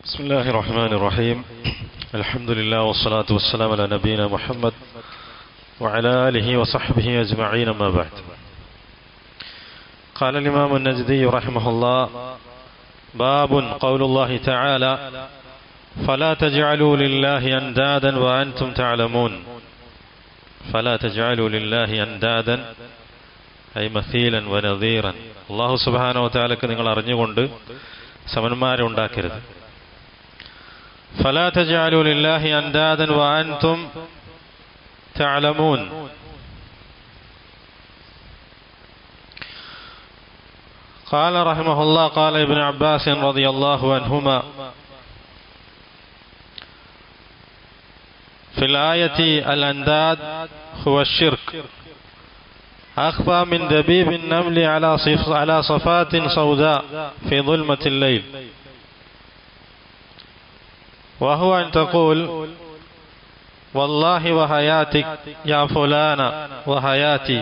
بسم الله الرحمن الرحيم. الحمد لله والصلاة والسلام على نبينا محمد وعلى آله وصحبه أجمعين، ما بعد. قال الإمام النجدي رحمه الله: باب قول الله تعالى: فلا تجعلوا لله أندادا وأنتم تعلمون. فلا تجعلوا لله أندادا أي مثيلا ونظيرا. الله سبحانه وتعالى നിങ്ങൾ അറിഞ്ഞുകൊണ്ട് സമന്മാരെ ഉണ്ടാക്കരുത്. فلا تجعلوا لله أندادا وأنتم تعلمون. قال رحمه الله: قال ابن عباس رضي الله عنهما: في الآية الأنداد هو الشرك أخفى من دبيب النمل على صفات سوداء في ظلمة الليل، وهو أن تقول: والله وحياتك يا فلان وحياتي،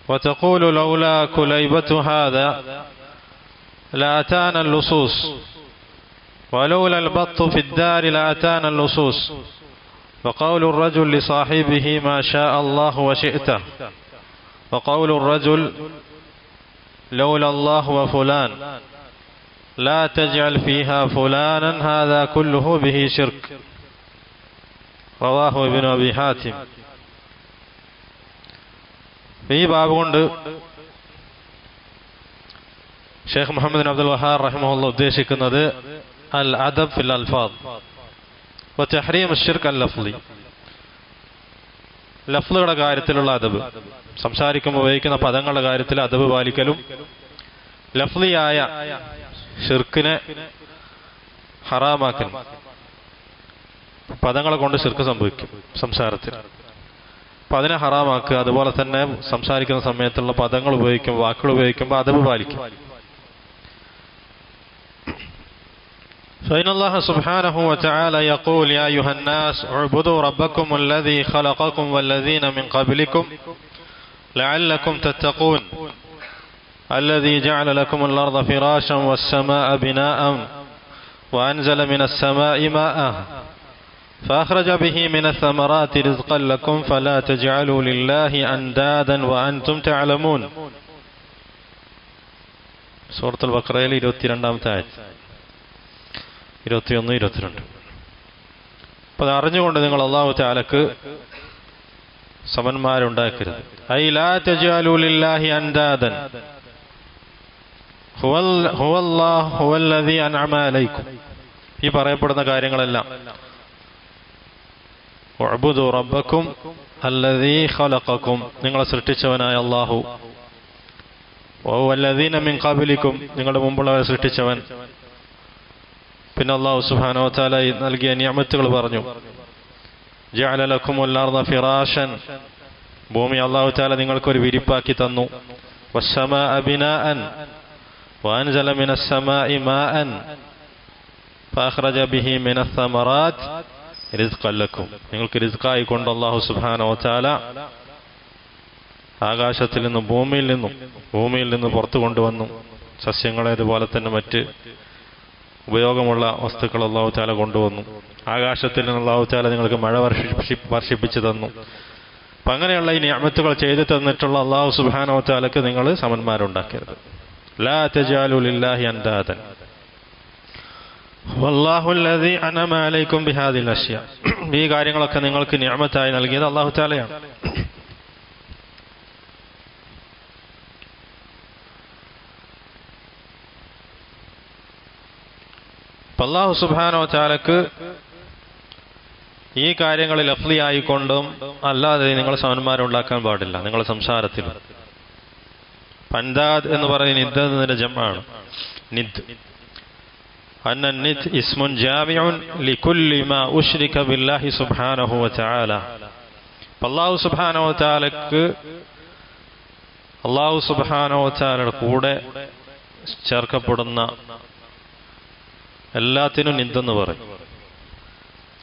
وتقول: لولا كليبة هذا لأتانا اللصوص، ولولا البط في الدار لأتانا اللصوص، وقول الرجل لصاحبه ما شاء الله وشئته، وقول الرجل لولا الله وفلان، لا تجعل فيها فلانا، هذا كله به شرك. رواه ابن أبي حاتم. ഈ ബാബ് കൊണ്ട് ഷെയ്ഖ് മുഹമ്മദ് ബിൻ അബ്ദുൽ വഹാബ് റഹിമഹുല്ലാഹ് ഉദ്ദേശിക്കുന്നത് അൽ അദബ് ഫിൽ അൽഫാദ് വ തഹ്രീം അശ്ശിർക്ക് അൽ ലഫ്ളി, ലഫ്ളുകളുടെ കാര്യത്തിലുള്ള അദബ്, സംസാരിക്കുമ്പോൾ ഉപയോഗിക്കുന്ന പദങ്ങളുടെ കാര്യത്തിൽ അദബ് പാലിക്കലും, ലഫ്ളിയായ ഷിർക്കിനെ ഹറാമാക്കലും. പദങ്ങളെ കൊണ്ട് ഷിർക്ക് സംഭവിക്കും സംസാരത്തിൽ, അപ്പം അതിനെ ഹറാമാക്കുക. അതുപോലെ തന്നെ സംസാരിക്കുന്ന സമയത്തുള്ള പദങ്ങൾ ഉപയോഗിക്കുമ്പോൾ, വാക്കുകൾ ഉപയോഗിക്കുമ്പോൾ അദബ് പാലിക്കും. فإن الله سبحانه وتعالى يقول: يا أيها الناس اعبدوا ربكم الذي خلقكم والذين من قبلكم لعلكم تتقون الذي جعل لكم الأرض فراشا والسماء بناء وأنزل من السماء ماء فأخرج به من الثمرات رزقا لكم فلا تجعلوا لله أندادا وأنتم تعلمون. സൂറത്തുൽ ബഖറയിലെ 22-ാമത്തെ ആയത്ത്, 21, 22. അപ്പോൾ അത് അറിഞ്ഞുകൊണ്ട് നിങ്ങൾ അല്ലാഹു തആലക്ക് സമന്മാരുണ്ടാക്കരുത്. ഐ ലാ തജഅലൂ ലില്ലാഹി അൻദാദൻ ഹുവല്ലാഹു ഹുവല്ലദീ അൻഅമ അലൈക്കും. ഈ പറയപ്പെടുന്ന കാര്യങ്ങളെല്ലാം ഉഅ്ബുദൂ റബ്ബക്കും അല്ലദീ ഖലഖക്കും, നിങ്ങളെ സൃഷ്ടിച്ചവനായ അല്ലാഹു, വല്ലദീന മിൻ ഖബലിക്കും, നിങ്ങളുടെ മുമ്പുള്ളവരെ സൃഷ്ടിച്ചവൻ. പിന്നെ അല്ലാഹു സുബ്ഹാനഹു വ തആല നൽകിയ നിഅമത്തുകൾ പറഞ്ഞു. ജഅല ലക്കുമുൽ അർദ ഫിറാശൻ, ഭൂമി അല്ലാഹു തആല നിങ്ങൾക്കൊരു വിരിപ്പാക്കി തന്നു. വസ്സമാഅ ബിനാഅൻ വഅൻസല മിനസ് സമാഇ മാഅൻ ഫഅഖ്റജ ബിഹി മിനസ് സമറാത്ത് റിസ്ഖൻ ലക്കും, നിങ്ങൾക്ക് റിസ്ഖായി കൊണ്ട് അല്ലാഹു സുബ്ഹാനഹു വ തആല ആകാശത്തിൽ നിന്നും ഭൂമിയിൽ നിന്ന് പുറത്തു കൊണ്ടുവന്നു സസ്യങ്ങളെ, അതുപോലെ തന്നെ മറ്റ് ഉപയോഗമുള്ള വസ്തുക്കൾ അല്ലാഹു തആല കൊണ്ടുവന്നു. ആകാശത്തിൽ നിന്ന് അല്ലാഹു തആല നിങ്ങൾക്ക് മഴ വർഷിപ്പിച്ചു തന്നു. അപ്പം അങ്ങനെയുള്ള ഈ നിഅമത്തുകൾ ചെയ്തു തന്നിട്ടുള്ള അല്ലാഹു സുബ്ഹാനഹു വ തആലക്ക് നിങ്ങൾ സമന്മാരുണ്ടാക്കരുത്. ലാ തജഅലൂ ലില്ലാഹി അൻദാദൻ വല്ലാഹു അല്ലദീ അൻഅമ അലൈക്കും ബിഹാദിൽ അശ്യാ. ഈ കാര്യങ്ങളൊക്കെ നിങ്ങൾക്ക് നിഅമത്തായി നൽകിയത് അല്ലാഹു തആലയാണ്. അല്ലാഹു സുബ്ഹാനഹു വ തആലക്ക് ഈ കാര്യങ്ങളിൽ ലഫ്ളിയായിക്കൊണ്ടും അല്ലാതെ നിങ്ങൾ സമന്മാരുണ്ടാക്കാൻ പാടില്ല. നിങ്ങളുടെ സംസാരത്തിൽ അൻദാദ് എന്ന് പറയുന്ന നിദ് എന്നതിന്റെ ജംആണ് നിദ്. അന്ന നിദ് ഇസ്മുൻ ജാമിഉൻ ലികുല്ലി മാ ഉശ്രിക ബില്ലാഹി സുബ്ഹാനഹു വ തആല. അല്ലാഹു സുബ്ഹാനഹു വ തആലക്ക്, അല്ലാഹു സുബ്ഹാനഹു വ തആലയുടെ കൂടെ ചേർക്കപ്പെടുന്ന എല്ലാത്തിനും നിദെന്ന് പറയും.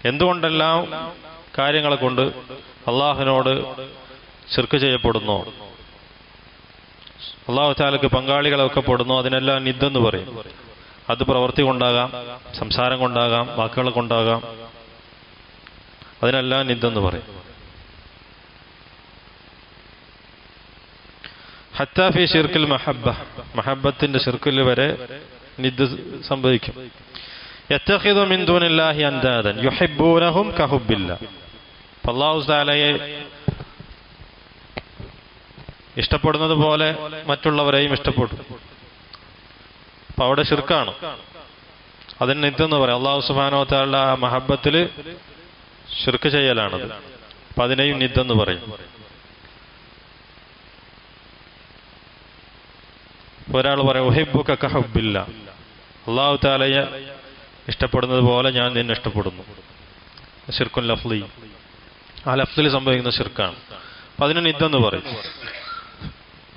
എന്തുകൊണ്ടെല്ലാം കാര്യങ്ങളെ കൊണ്ട് അള്ളാഹുവിനോട് ശിർക്ക് ചെയ്യപ്പെടുന്നു, അല്ലാഹു തആലക്ക് പങ്കാളികളൊക്കെ പെടുന്നു, അതിനെല്ലാം നിദെന്ന് പറയും. അത് പ്രവൃത്തി കൊണ്ടാകാം, സംസാരം കൊണ്ടാകാം, വാക്കുകൾ കൊണ്ടാകാം. അതിനെല്ലാം നിദ്ദെന്ന് പറയും. ഹത്താ ഫി ശിർക്കിൽ മഹബ്ബ, മഹബ്ബത്തിന്റെ ശിർക്കിൽ വരെ നിദ്ദ് സംഭവിക്കും. യത്തഖിദു മിൻ ദൂനില്ലാഹി അൻദാദൻ യുഹിബ്ബൂനഹും കഹുബ്ബില്ലാഹ്. അല്ലാഹു തആലയെ ഇഷ്ടപ്പെടുന്നത് പോലെ മറ്റുള്ളവരെയും ഇഷ്ടപ്പെടും. അപ്പൊ അവിടെ ശിർക്കാണ്. അതിന് നിദ്ദെന്ന് പറയാം. അല്ലാഹു സുബ്ഹാനഹു വ തആല ആ മഹബ്ബത്തിൽ ശിർക്ക് ചെയ്യലാണത്. അപ്പൊ അതിനെയും നിദ്ദെന്ന് പറയും. ഒരാൾ പറയും ഉഹിബ്ബുക കഹുബ്ബില്ലാഹ്, അല്ലാഹു തആലയെ ഇഷ്ടപ്പെടുന്നത് പോലെ ഞാൻ നിന്നെ ഇഷ്ടപ്പെടുന്നു. ശിർക്കുൻ ലഫ്ളി, ആ ലഫ്ളിൽ സംഭവിക്കുന്ന ശിർക്കാണ്. അപ്പൊ അതിന് നിദ്ദെന്ന് പറയും.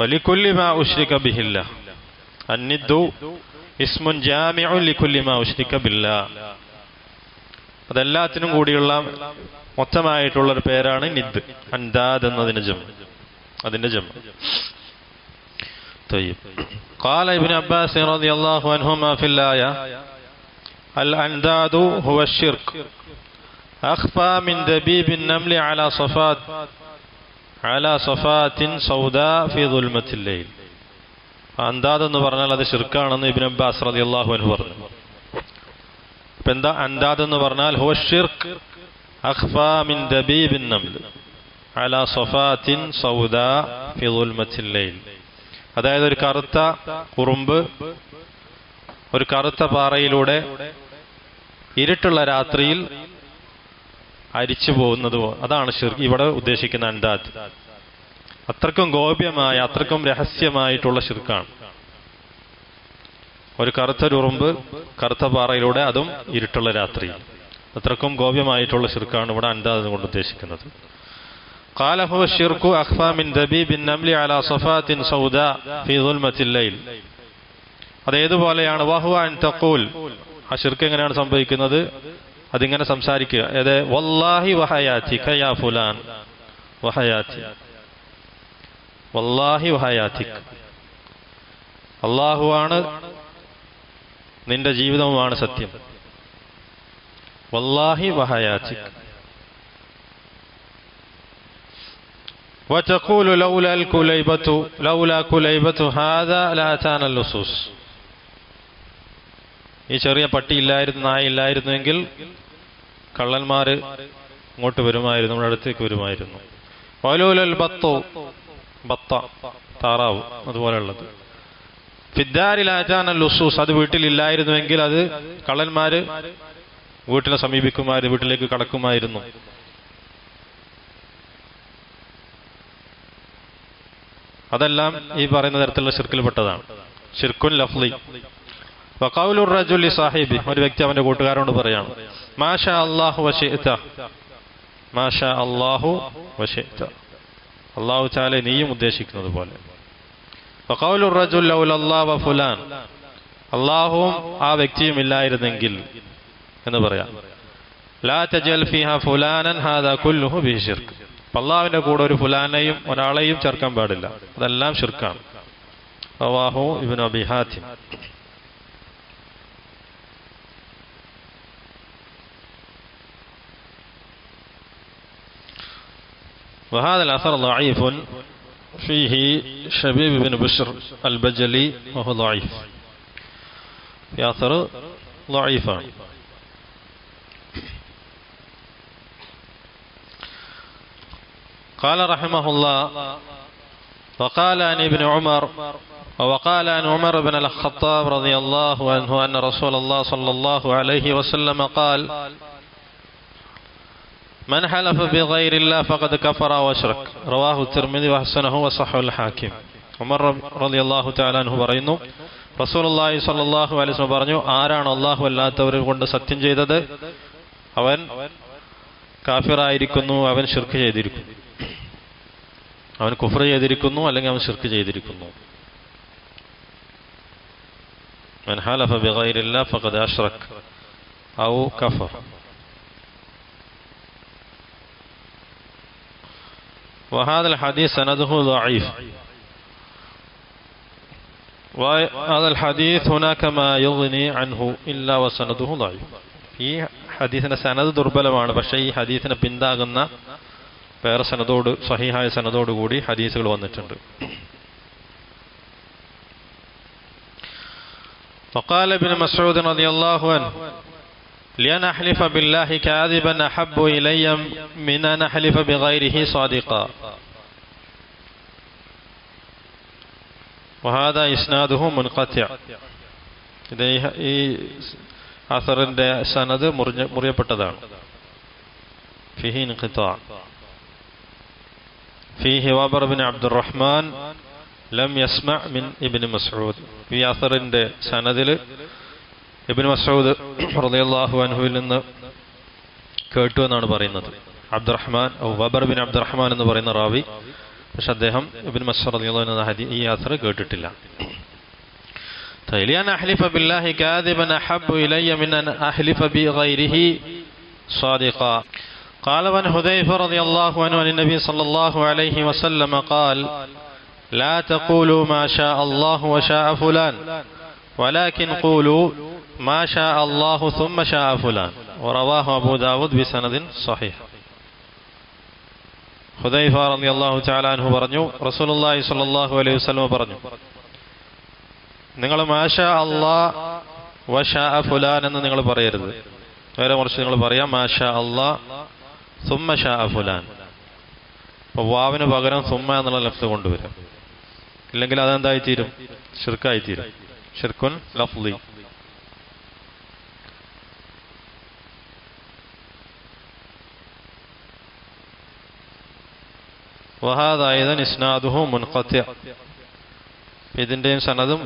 വലികുല്ലി മാ ഉശ്രിക ബിഹില്ലാഹ്, അന്നിദ്ദു ഇസ്മുൻ ജാമിഉൻ ലികുല്ലി മാ ഉശ്രിക ബില്ലാഹ്. അതെല്ലാത്തിനും കൂടിയുള്ള മൊത്തമായിട്ടുള്ളൊരു പേരാണ് നിദ്. അൻദാദ് എന്നതിന്റെ ജം, അതിന്റെ ജം. طيب قال ابن عباس رضي الله عنهما في الآية الأنداد هو الشرك أخفى من دبيب النمل على صفات سوداء في ظلمة الليل. അന്താദ് എന്ന് പറഞ്ഞാൽ അത് ശിർക്കാണെന്ന് ഇബ്നു അബ്ബാസ് റളിയല്ലാഹു അൻഹു പറഞ്ഞു. ഇപ്പം എന്താ അന്താദ് എന്ന് പറഞ്ഞാൽ ഹുവ ശിർക്ക് അഖ്ഫാ മിൻ ദബീബിൻ നംൽ അലാ സഫാത്തിൻ സൗദാ ഫി ദുൽമത്തിൽ ലൈൽ. അതായത് ഒരു കറുത്ത കുറുമ്പ് ഒരു കറുത്ത പാറയിലൂടെ ഇരുട്ടുള്ള രാത്രിയിൽ അരിച്ചു പോകുന്നത്, അതാണ് ശിർക്ക് ഇവിടെ ഉദ്ദേശിക്കുന്ന അൻദാദ്. അത്രക്കും ഗോപ്യമായ, അത്രക്കും രഹസ്യമായിട്ടുള്ള ശിർക്കാണ്. ഒരു കറുത്തൊരുറുമ്പ് കറുത്ത പാറയിലൂടെ, അതും ഇരുട്ടുള്ള രാത്രിയിൽ, അത്രക്കും ഗോപ്യമായിട്ടുള്ള ശിർക്കാണ് ഇവിടെ അൻദാദ് കൊണ്ട് ഉദ്ദേശിക്കുന്നത്. قال هو الشرك أخفى من دبيب النمل على صفات سوداء في ظلمة الليل. അതേതുപോലെയാണ് വഹുവ അൻ തഖൂൽ. ആ ശിർക്ക് എങ്ങനെയാണ് സംഭവിക്കുന്നത്? അതിങ്ങനെ സംസാരിക്കുക. ഏത് വല്ലാഹി വഹയാതിക യാ ഫുലാൻ വഹയാതി, വല്ലാഹി വഹയാതിക, അല്ലാഹുവാണ് നിന്റെ ജീവിതവുമാണ് സത്യം. വല്ലാഹി വഹയാതിക. وتقول لولا كليبة هذا لأتانا اللصوص. ഈ ചെറിയ പട്ടിയില്ലായിരുന്നു, നായില്ലായിരുന്നുവെങ്കിൽ കള്ളന്മാര് ഇങ്ങോട്ട് വരുമായിരുന്നു, നമ്മുടെ അടുത്തേക്ക് വരുമായിരുന്നു. വലൂലൽ ബത്തു, ബത്ത താറാവ് അതുപോലെയുള്ളത്. ഫിദ്ദാരിൽ ആറ്റാന ലുസൂസ്, അത് വീട്ടിലില്ലായിരുന്നുവെങ്കിൽ അത് കള്ളന്മാര് വീട്ടിനെ സമീപിക്കുമായിരുന്നു, വീട്ടിലേക്ക് കടക്കുമായിരുന്നു. അതെല്ലാം ഈ പറയുന്ന തരത്തിലുള്ള ശിർക്കിൽപ്പെട്ടതാണ്. ശിർക്കുൻ ലഫ്ളി. വഖൗലുർ റജുലി സാഹിബി, ഒരു വ്യക്തി അവന്റെ കൂട്ടുകാരോട് പറയാണ് മാഷാ അല്ലാഹു വശിഅത, മാഷാ അല്ലാഹു വശിഅത, അല്ലാഹു തആല നീയും ഉദ്ദേശിക്കുന്നത് പോലെ. വഖൗലുർ റജുൽ ലൗലല്ലാഹു വഫുലാൻ, അല്ലാഹുവും ആ വ്യക്തിയും ഇല്ലായിരുന്നെങ്കിൽ എന്ന് പറയാം. ലാ തജൽ ഫീഹാ ഫുലാനൻ ഹാദാ കുല്ലുഹു ബിഹി ശിർക്ക്. അല്ലാഹുവിന്റെ കൂടെ ഒരു ഫുലാനെയും ഒരാളെയും ചേർക്കാൻ പാടില്ല, അതെല്ലാം ശിർക്കാണ്. റവാഹു ഇബ്നു അബി ഹാത്തിം. وهذا الأثر ضعيف فيه شبيب بن بشر البجلي وهو ضعيف. في أثر ضعيف. قال رحمه الله وقال عن ابن عمر وقال عن عمر بن الخطاب رضي الله عنه أن رسول الله صلى الله عليه وسلم قال من حلف بغير الله فقد كفر واشرك. رواه الترمذي وحسنه وصححه الحاكم. ഉമർ റളിയല്ലാഹു തആല അൻഹു പറയുന്നു, റസൂലുള്ളാഹി സ്വല്ലല്ലാഹു അലൈഹി വസല്ലം പറഞ്ഞു, ആരാണ് അല്ലാഹു അല്ലാത്തവരെ കൊണ്ട് സത്യം ചെയ്തത് അവൻ കാഫിറായിരിക്കുന്നു, അവൻ ശിർക്ക് ചെയ്തിരിക്കുന്നു, അവൻ കുഫ്ർ ചെയ്തിരിക്കുന്നു, അല്ലെങ്കിൽ അവൻ ശിർക്ക് ചെയ്തിരിക്കുന്നു. മൻ ഹലഫ ബിഗൈരില്ലാഹ് ഫഖദ് അശ്റക ഔ കഫർ. وهذا الحديث سنده ضعيف. وهذا الحديث هناك ما يغني عنه إلا وسنده ضعيف. ഈ ഹദീസിന്റെ സനദ് ദുർബലമാണ്. പക്ഷേ ഈ ഹദീസിനെ പിന്താകുന്ന വേറെ സനദോട് സഹീഹായ സനദോടുകൂടി ഹദീസുകൾ വന്നിട്ടുണ്ട്. وقال ابن مسعود رضي الله عنه لأن أحلف بالله كاذبا أحب إلي من أن أحلف بغيره صادقا وهذا إسناده منقطع. ഈ അസറിന്റെ സനദ് മുറിയപ്പെട്ടതാണ്. ഫിഹി ഇൻഖിതാ ഫീഹി വബർ ബിൻ അബ്ദുറഹ്മാൻ ലം യസ്മഅ മിൻ ഇബ്നു മസ്ഊദ്. ഈ അസറിന്റെ സനദിൽ ഇബ്നു മസ്ഊദ് റളിയല്ലാഹു അൻഹുവിൽ നിന്ന് കേട്ടു എന്നാണ് പറയുന്നത്. അബ്ദുറഹ്മാൻ വബർ ബിൻ അബ്ദുറഹ്മാൻ എന്ന് പറയുന്ന റാവി, പക്ഷെ അദ്ദേഹം ഇബ്നു മസ്ഊദ് റളിയല്ലാഹു അൻഹു ഈ അസർ കേട്ടിട്ടില്ല. لأن أحلف بالله كاذبا أحب إلي من أن أحلف بغيره صادقا. قال عن حذيفة رضي الله عنه عن النبي صلى الله عليه وسلم قال لا تقولوا ما شاء الله وشاء فلان ولكن قولوا ما شاء الله ثم شاء فلان. ورواه أبو داود بسند صحيح. ഹുദൈഫ റളിയല്ലാഹു തആല അൻഹു പറഞ്ഞു, റസൂലുള്ളാഹി സ്വല്ലല്ലാഹു അലൈഹി വസല്ലം പറഞ്ഞു, നിങ്ങൾ മാഷാ അല്ലാഹ് വശാ ഫുലാൻ എന്ന് നിങ്ങൾ പറയരുത്. നേരെ മറിച്ച് നിങ്ങൾ പറയാം മാഷാ അല്ലാഹ് സുമ്മ ഷാ ഫുലാൻ. അപ്പോൾ വാവിന് പകരം സുമ്മ എന്നുള്ള ലഫ്സ് കൊണ്ടുവരും. ഇല്ലെങ്കിൽ അതെന്തായിത്തീരും? ഷിർക്കായിത്തീരും. ഷിർക്കുൻ ലഫ്ളി. വഹാദ അയ്ദൻ ഇസ്നാദുഹു മുൻഖത്തി. ഇതിന്റെയും സനദും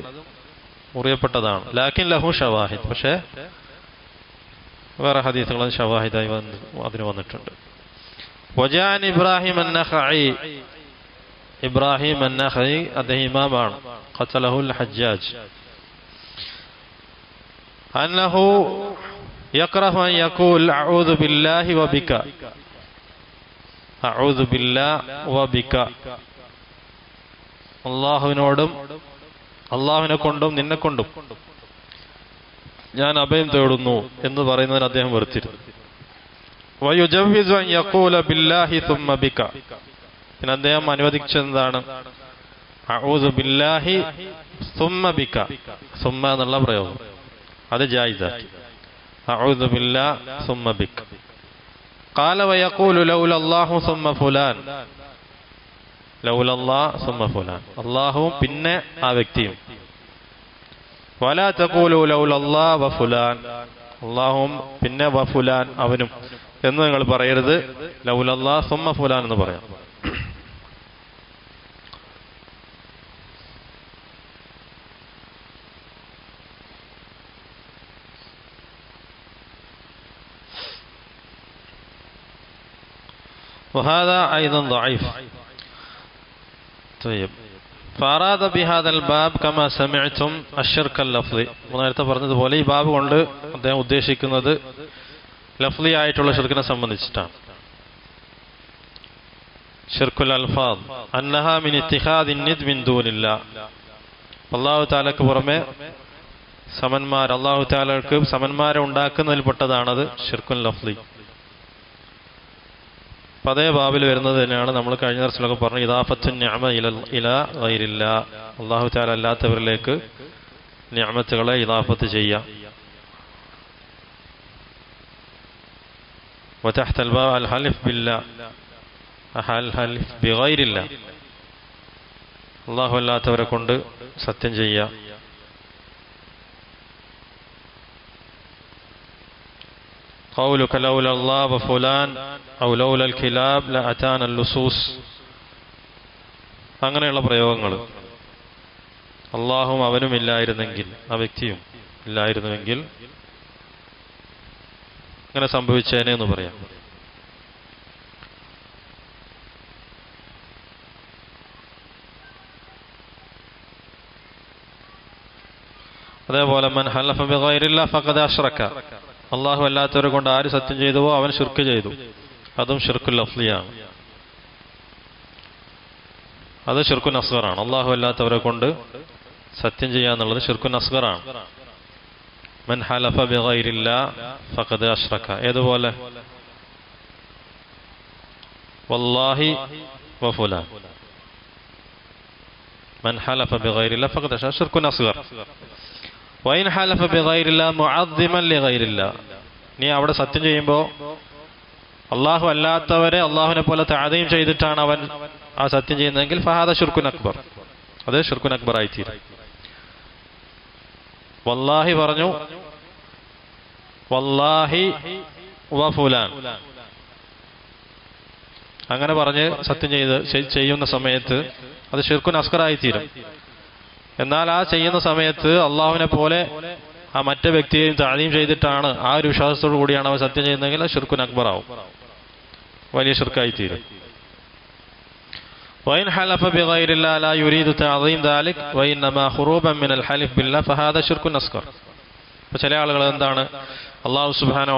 മുറിയപ്പെട്ടതാണ്. ലാക്കിൻ ലഹു ഷവാഹിദ്. പക്ഷേ വേറെ ഹദീസുകളും ഷവാഹിദായി അതിന് വന്നിട്ടുണ്ട്. വജാൻ ഇബ്രാഹിം അന്നഖഈ. ഇബ്രാഹിം അന്നഖഈ അദ്ദേഹം ഇമാമാണ്. ഖതലഹുൽ ഹജ്ജാജ്. അന്നഹു യക്റഹു അൻ യഖൂൽ അഊദു ബില്ലാഹി വബിക. അഊദു ബില്ലാഹി വബിക. അള്ളാഹുവിനോടും അള്ളാഹുവിനെ കൊണ്ടും നിന്നെ കൊണ്ടും ഞാൻ അഭയം തേടുന്നു എന്ന് പറയുന്നതിന് അദ്ദേഹം വെറുത്തിരുന്നു. വയുജവ്വിസു അൻ യഖൂല ബില്ലാഹി സുമ്മ ബിക. പിന്നെ അദ്ദേഹം അനുവദിച്ചെന്താണ്? അഊദു ബില്ലാഹി സുമ്മ ബിക. സുമ്മ എന്നുള്ള പ്രയോഗം അത് ജായിസാക്കി. അഊദു ബില്ലാഹി സുമ്മ ബിക. ഖാല വയഖൂലു ലൗലല്ലാഹു സുമ്മ ഫുലാൻ. ലൗലല്ലാഹ് സുമ്മ ഫുലാൻ. അല്ലാഹുവും പിന്നെ ആ വ്യക്തിയും. വലാ തഖൂലു ലൗലല്ലാഹ് വഫുലാൻ. അല്ലാഹുവും പിന്നെ വഫുലാൻ അവനും എന്ന് നിങ്ങൾ പറയരുത്. ലൗലല്ലാഹ് സുമ്മ ഫുലാൻ എന്ന് പറയാം. وهذا أيضا ضعيف. طيب فأراد بهذا الباب كما سمعتم الشرك اللفظي. നേരത്തെ പറഞ്ഞതുപോലെ ഈ ബാബ് കൊണ്ട് അദ്ദേഹം ഉദ്ദേശിക്കുന്നത് ലഫ്ലി ആയിട്ടുള്ള ഷിർക്കിനെ സംബന്ധിച്ചിട്ടാണ്. ഷിർക്കുൽ അൽഫാദ് അന്നഹാ മിൻ ഇത്തിഖാദിൻ നിദ് മിൻ ദൂനില്ലാ. അല്ലാഹു തആലക്ക് പുറമെ സമന്മാർ, അല്ലാഹു തആലക്ക് സമന്മാരെ ഉണ്ടാക്കുന്നതിൽപ്പെട്ടതാണത് ഷിർക്കുൽ ലഫ്ലി. അതേ ബാബിൽ വരുന്നത് തന്നെയാണ് നമ്മൾ കഴിഞ്ഞ ദിവസത്തിലൊക്കെ പറഞ്ഞു ഇദാഫത്തുൻ നിഅമ ഇലാ ഗൈരില്ലാ. അല്ലാഹു തആല അല്ലാത്തവരിലേക്ക് നിഅമത്തുകളെ ഇദാഫത്ത് ചെയ്യാം. وتحت الباب الحلف بالله الحلف بغير الله. അല്ലാഹു അല്ലാത്തവരെ കൊണ്ട് സത്യം ചെയ്യാം. قولك لولا الله وفلان أو لولا الكلاب لأتانا اللصوص. അങ്ങനെയുള്ള പ്രയോഗങ്ങൾ അല്ലാഹുവും അവനും ഇല്ലായിരുന്നെങ്കിൽ, ആ വ്യക്തിയും ഇല്ലായിരുന്നുവെങ്കിൽ അങ്ങനെ സംഭവിച്ചേനെ എന്ന് പറയാം. അതേപോലെ മൻ ഹലഫ ബിഗൈരില്ലാഹ് ഫഖദ് അശ്റക. അല്ലാഹു അല്ലാത്തവരെ കൊണ്ട് ആര് സത്യം ചെയ്തുവോ അവൻ ശിർക്ക് ചെയ്തു. അതും ശിർക്കുൽ ലഫ്ലിയാണ്. അത് ശിർക്കുൻ അസ്ഗറാണ്. അല്ലാഹു അല്ലാത്തവരെ കൊണ്ട് സത്യം ചെയ്യാന്നുള്ളത് ശിർക്കുൻ അസ്ഗറാണ്. മൻ ഹലഫ ബിഗൈരില്ലാഹ് ഫഖദ് അശ്റക. ഏതുപോലെ വല്ലാഹി വഫുലാൻ, മൻ ഹലഫ ബിഗൈരില്ലാഹ് ഫഖദ് അശ്റക, ശിർക്കുൻ അസ്ഗർ. വൈൻ ഹലഫ ബിഗൈരില്ലാഹ് മുഅദ്ദിമൻ ലിഗൈരില്ലാഹ്, നീ അവിടെ സത്യം ചെയ്യുമ്പോൾ അള്ളാഹു അല്ലാത്തവരെ അള്ളാഹുവിനെ പോലെ തഅദീം ചെയ്തിട്ടാണ് അവൻ ആ സത്യം ചെയ്യുന്നതെങ്കിൽ ഫഹാദ ശിർക്കുൻ അക്ബർ, അത് ശിർക്കുൻ അക്ബർ ആയിത്തീരും. വല്ലാഹി പറഞ്ഞു, വല്ലാഹി വഫുലാൻ, അങ്ങനെ പറഞ്ഞ് സത്യം ചെയ്യുന്ന സമയത്ത് അത് ശിർക്കുൻ അസ്ഗർ ആയിത്തീരും. എന്നാൽ ആ ചെയ്യുന്ന സമയത്ത് അള്ളാഹുവിനെ പോലെ ആ മറ്റേ വ്യക്തിയെയും തഅദീം ചെയ്തിട്ടാണ്, ആ ഒരു വിശ്വാസത്തോടു കൂടിയാണ് അവൻ സത്യം ചെയ്യുന്നതെങ്കിൽ അത് ശിർക്കുൻ അക്ബർ ആവും, വലിയ ശിർക്കായിത്തീരും. വൈൻ ഹലഫ ബിഗൈരില്ലാഹി ലാ യുരീദു തഅദീം ദാലിക് വഇന്നമാ ഖുറൂബൻ മിനൽ ഹലിഫ് ബില്ലാഹി ഫഹാദ ശിർക്കുൻ അസ്ഗർ. അപ്പോൾ ചില ആളുകൾ എന്താണ്, അല്ലാഹു സുബ്ഹാനഹു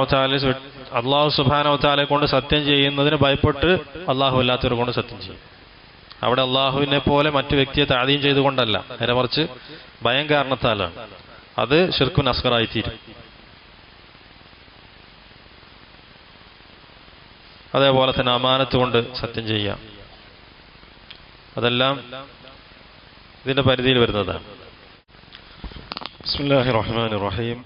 വ തആലയെ കൊണ്ട് സത്യം ചെയ്യുന്നതിന് ഭയപ്പെട്ട് അല്ലാഹു അല്ലാത്തവരെ കൊണ്ട് സത്യം ചെയ്യും. അവിടെ അള്ളാഹുവിനെ പോലെ മറ്റു വ്യക്തിയെ തഅദീം ചെയ്തുകൊണ്ടല്ല, നേരെ മറിച്ച് ഭയം കാരണത്താലാണ്. അത് ശിർക്കുൻ അസ്ഗർ ആയിത്തീരും. അതേപോലെ തന്നെ അമാനത്ത് കൊണ്ട് സത്യം ചെയ്യാം, അതെല്ലാം ഇതിന്റെ പരിധിയിൽ വരുന്നതാണ്. ബിസ്മില്ലാഹിർ റഹ്മാനിർ റഹീം.